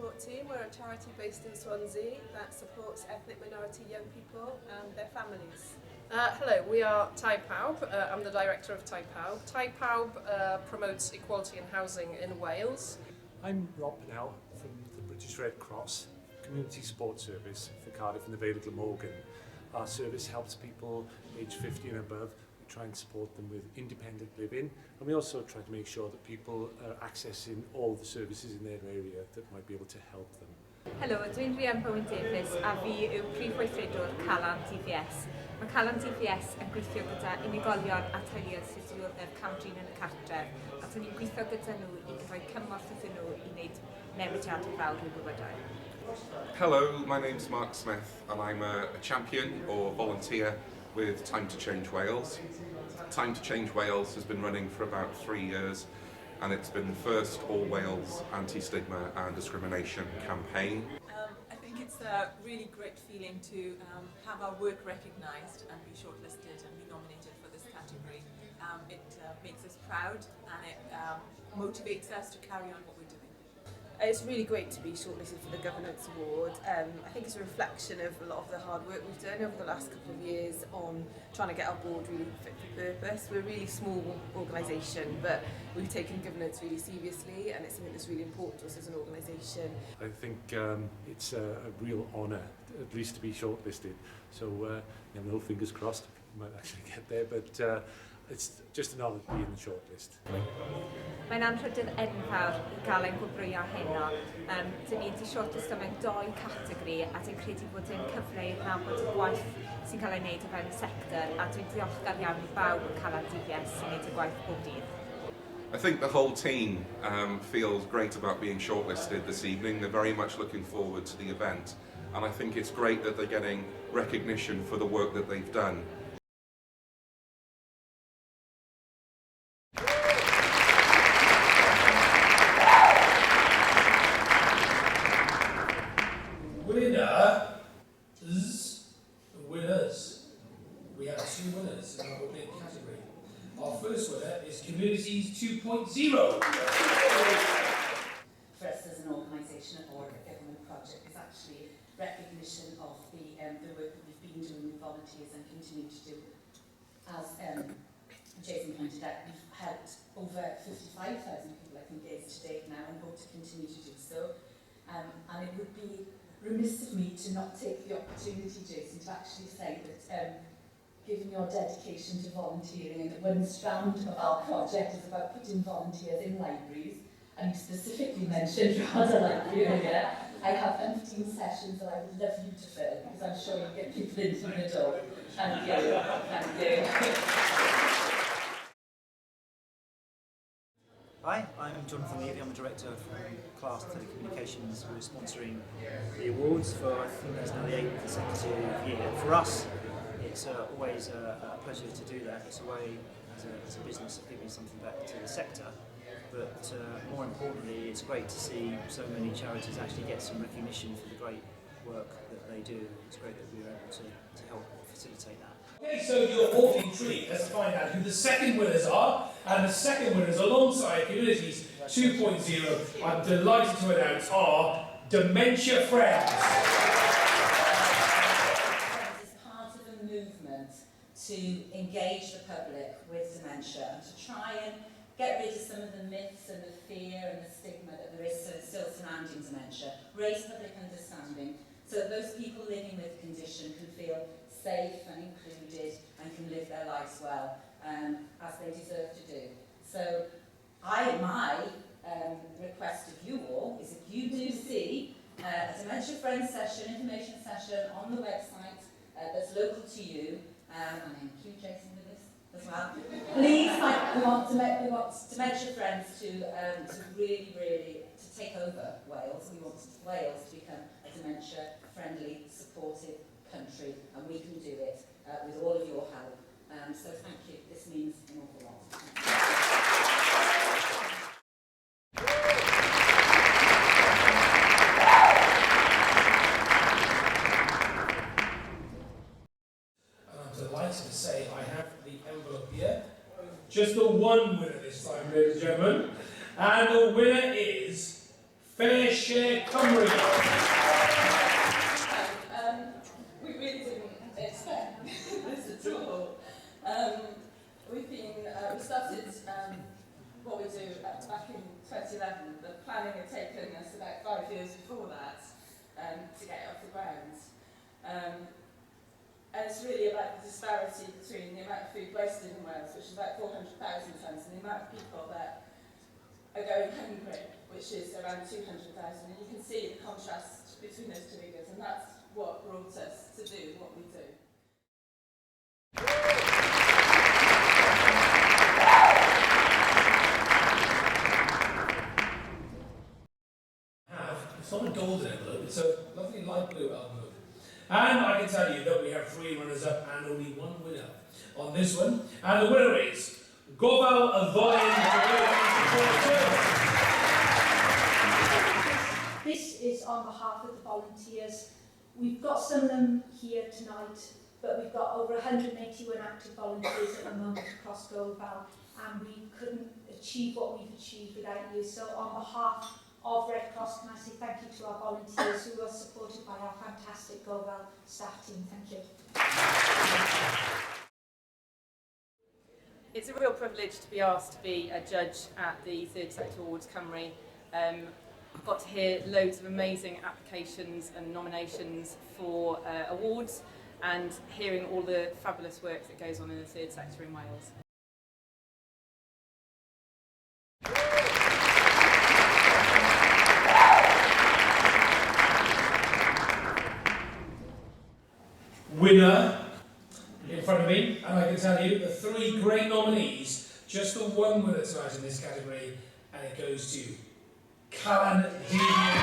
support team. We're a charity based in Swansea that supports ethnic minority young people and their families. Hello, we are Tai Pawb. I'm the director of Tai Pawb. Tai Pawb promotes equality in housing in Wales. I'm Rob Pennell from the British Red Cross Community Support Service for Cardiff and the Vale of Glamorgan. Our service helps people aged 50 and above. We try and support them with independent living, and we also try to make sure that people are accessing all the services in their area that might be able to help them. Helo, dwi'n Rhian Bowen Davies a fi yw Prif Weithredwr Calan DVS. Mae Calan DVS yn gweithio gyda unigolion a teuluoedd sydd wedi bod yn camdrin yn y cartref, a dyn ni'n gweithio gyda nhw i roi cymorth iddyn nhw i wneud newidiadau fawr i'w bywydau. Hello, my name's Mark Smith and I'm a champion or volunteer with Time to Change Wales. Time to Change Wales has been running for about 3 years, and it's been the first All Wales Anti-Stigma and Discrimination campaign. I think it's a really great feeling to have our work recognised and be shortlisted and be nominated for this category. It makes us proud and it motivates us to carry on what we're doing. It's really great to be shortlisted for the Governance Award. I think it's a reflection of a lot of the hard work we've done over the last couple of years on trying to get our board really fit for purpose. We're a really small organisation, but we've taken governance really seriously, and it's something that's really important to us as an organisation. I think it's a real honour, at least to be shortlisted. So, no fingers crossed, we might actually get there, but it's just an honour to be in the shortlist. Mae'n anrhydedd enfawr i gael ein gwbrwyo heno. Dyn ni wedi shortlistio mewn 2 categori, a dwi'n credu bod yn cyfle i nabod y gwaith sy'n cael ei wneud o fewn y sector, a dwi'n diolchgar iawn i bawb yn Calan DVS sy'n wneud y gwaith bob dydd. I think the whole team feels great about being shortlisted this evening. They're very much looking forward to the event, and I think it's great that they're getting recognition for the work that they've done. Winners. We have 2 winners in our opening category. Our first winner is Communities 2.0. For us as an organisation or a government project is actually recognition of the work that we've been doing with volunteers and continue to do. As Jason pointed out, we've had over 55,000 people, I think, to date now, and hope to continue to do so. And it would be remiss of me to not take the opportunity, Jason, to actually say that given your dedication to volunteering, and that one strand of our project is about putting volunteers in libraries, and you specifically mentioned Rada Library earlier, I have 15 sessions that I would love you to fill, because I'm sure you'll get people into the door. Thank you. Thank you. Hi, I'm Jonathan Levy. I'm the director from Class Telecommunications. We're sponsoring the awards for, I think it's now the 8th consecutive year. For us, it's always a pleasure to do that. It's a way, as a business, of giving something back to the sector. But more importantly, it's great to see so many charities actually get some recognition for the great work that they do. It's great that we were able to help facilitate that. Okay, so you're all intrigued. Let's find out who the second winners are. And the second winners, alongside Communities 2.0, I'm delighted to announce are Dementia Friends. It's part of a movement to engage the public with dementia and to try and get rid of some of the myths and the fear and the stigma that there is still surrounding dementia, raise public understanding so that those people living with the condition can feel safe and included and can live their lives well as they deserve to do. So my request of you all is if you do see a Dementia Friends session, information session on the website that's local to you, and I include Jason with this as well, please, we want Dementia Friends to really, really to take over Wales. We want Wales to become a dementia-friendly, supportive country, and we can do it with all of your help. So thank you. This means an awful lot. And I'm delighted to say I have the envelope here. Just the one winner this time, ladies and gentlemen. And the winner is FareShare Cymru. We really didn't expect this at all. We started what we do back in 2011. The planning had taken us about 5 years before that to get it off the ground. And it's really about the disparity between the amount of food wasted in Wales, which is about 400,000 tonnes, and the amount of people that are going hungry, which is around 200,000. And you can see the contrast between those two figures, and that's what brought us to do what we do. It's not a golden envelope, it's a lovely light blue envelope. And I can tell you that we have 3 runners-up and only 1 winner on this one. And the winner is Ngwobrau Trydydd. This is on behalf of the volunteers. We've got some of them here tonight, but we've got over 181 active volunteers at the moment across Ngwobrau, and we couldn't achieve what we've achieved without you. So on behalf of Red Cross, can I say thank you to our volunteers who are supported by our fantastic Ngwobrau staff team. Thank you. It's a real privilege to be asked to be a judge at the Third Sector Awards Cymru. I've got to hear loads of amazing applications and nominations for awards, and hearing all the fabulous work that goes on in the third sector in Wales. Winner in front of me, and I can tell you the 3 great nominees, just the 1 winner tonight in this category, and it goes to Calan DVS.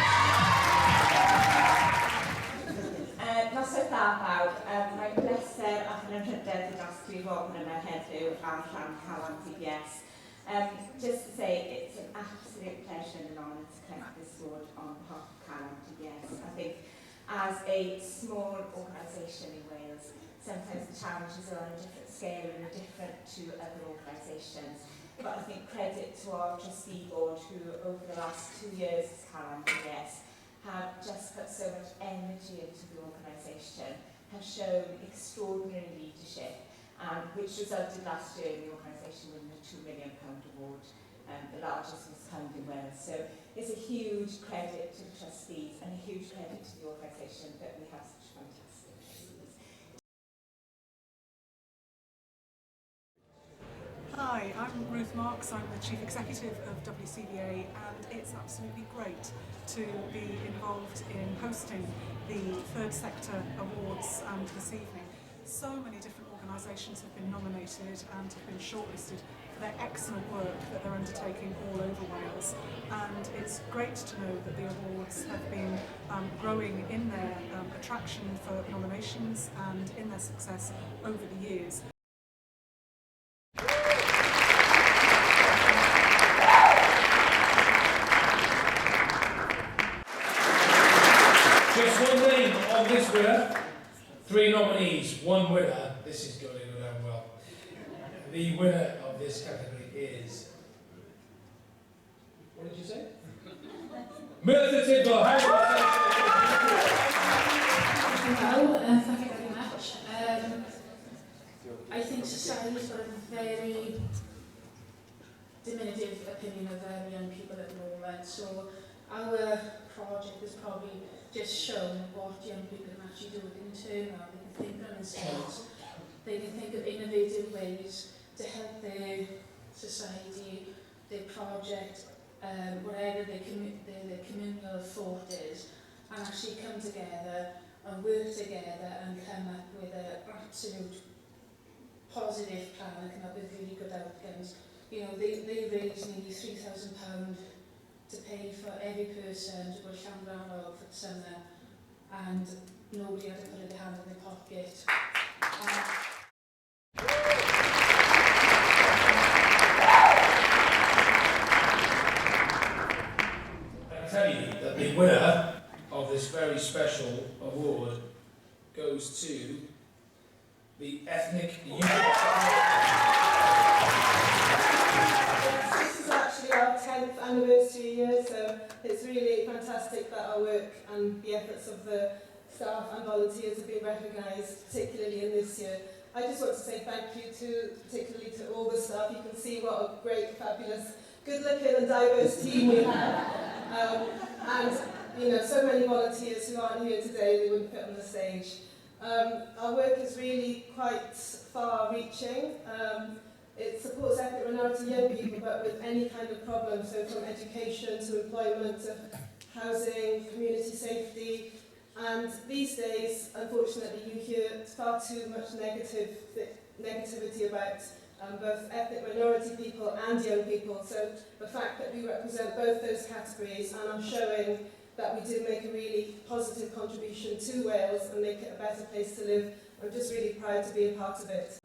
Noswaith dda bawb, mae'n bleser ac yn ymrydedd i dosgrif i fod yn yma heddiw ar rhan Calan DVS. Just to say, it's an absolute pleasure and an honour to collect this award on behalf of Calan DVS. I think as a small organisation in Wales, sometimes the challenges are on a different scale and are different to other organisations. But I think credit to our trustee board who, over the last 2 years as Calan DVS, have just put so much energy into the organisation, have shown extraordinary leadership, which resulted last year in the organisation winning a £2 million award, the largest was found in Wales. So it's a huge credit to the trustees and a huge credit to the organisation that we have such fantastic trustees. Hi, I'm Ruth Marks, I'm the Chief Executive of WCVA, and it's absolutely great to be involved in hosting the Third Sector Awards this evening. So many different organisations have been nominated and have been shortlisted for their excellent work that they're undertaking all over Wales, and it's great to know that the awards have been growing in their attraction for nominations and in their success over the years. Just 1 name on this winner, 3 nominees, 1 winner. This is going to go down well. The winner of this category is... What did you say? Merthyr Tyfil. Hello, thank you very much. I think society's got a very diminutive opinion of young people at the moment, so our project has probably just shown what young people can actually do internal. They can think on themselves, they can think of innovative ways to help their society, their project, whatever their communal thought is, and actually come together and work together and come up with an absolute positive plan and come up with really good outcomes. You know, they raised nearly £3,000 to pay for every person to go to Llanfrannog for the summer, and nobody had to put their hand in their pocket. I can tell you that the winner of this very special award goes to the Ethnic Youth. This is actually our 10th anniversary year, so it's really fantastic. efforts of the staff and volunteers have been recognised, particularly in this year. I just want to say thank you particularly to all the staff. You can see what a great, fabulous, good-looking and diverse team we have. And so many volunteers who aren't here today, they wouldn't fit on the stage. Our work is really quite far-reaching. It supports ethnic minority young people, but with any kind of problem, so from education to employment to housing, community safety. And these days, unfortunately, you hear far too much negativity about both ethnic minority people and young people. So the fact that we represent both those categories and are showing that we do make a really positive contribution to Wales and make it a better place to live, I'm just really proud to be a part of it.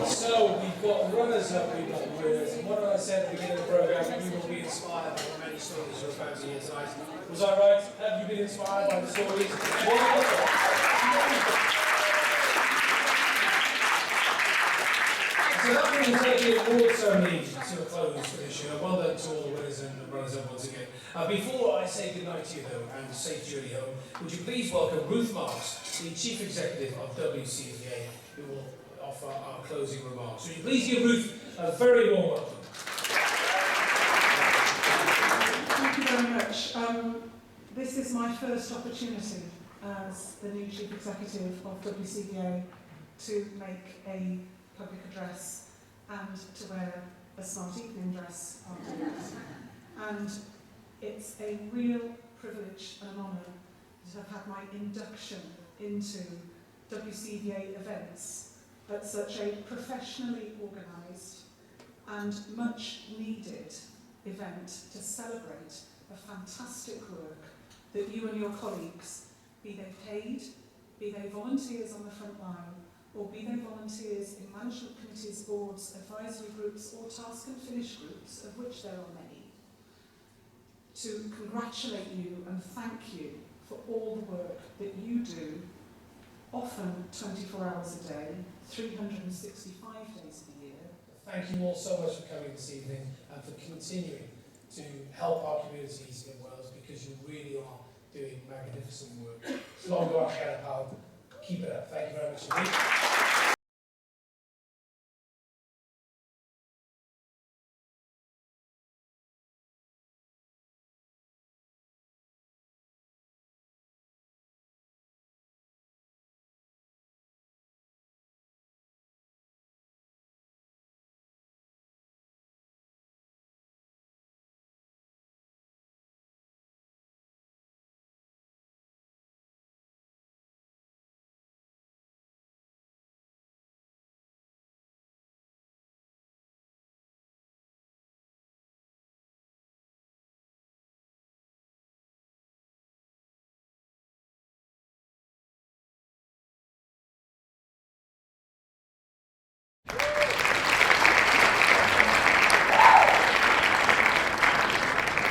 So we've got runners-up, we've got winners, and what I said at the beginning of the programme, you will be inspired by the many stories you're about to hear tonight. Was I right? Have you been inspired by the stories? So that brings the award ceremony to a close for this year. Well done to all the winners and the runners-up once again. Before I say goodnight to you though, and safe journey home, would you please welcome Ruth Marks, the Chief Executive of WCVA, who will offer our closing remarks. Would you please give Ruth a very warm welcome. Thank you very much. This is my first opportunity as the new Chief Executive of WCVA to make a public address and to wear a smart evening dress afterwards. And it's a real privilege and honour to have had my induction into WCVA events at such a professionally organised and much needed event to celebrate the fantastic work that you and your colleagues, be they paid, be they volunteers on the front line, or be they volunteers in management committees, boards, advisory groups, or task and finish groups, of which there are many, to congratulate you and thank you for all the work that you do, often 24 hours a day, 365 days of the year. Thank you all so much for coming this evening and for continuing to help our communities in Wales, because you really are doing magnificent work. Long Goch, Tai Pawb. Keep it up. Thank you very much indeed.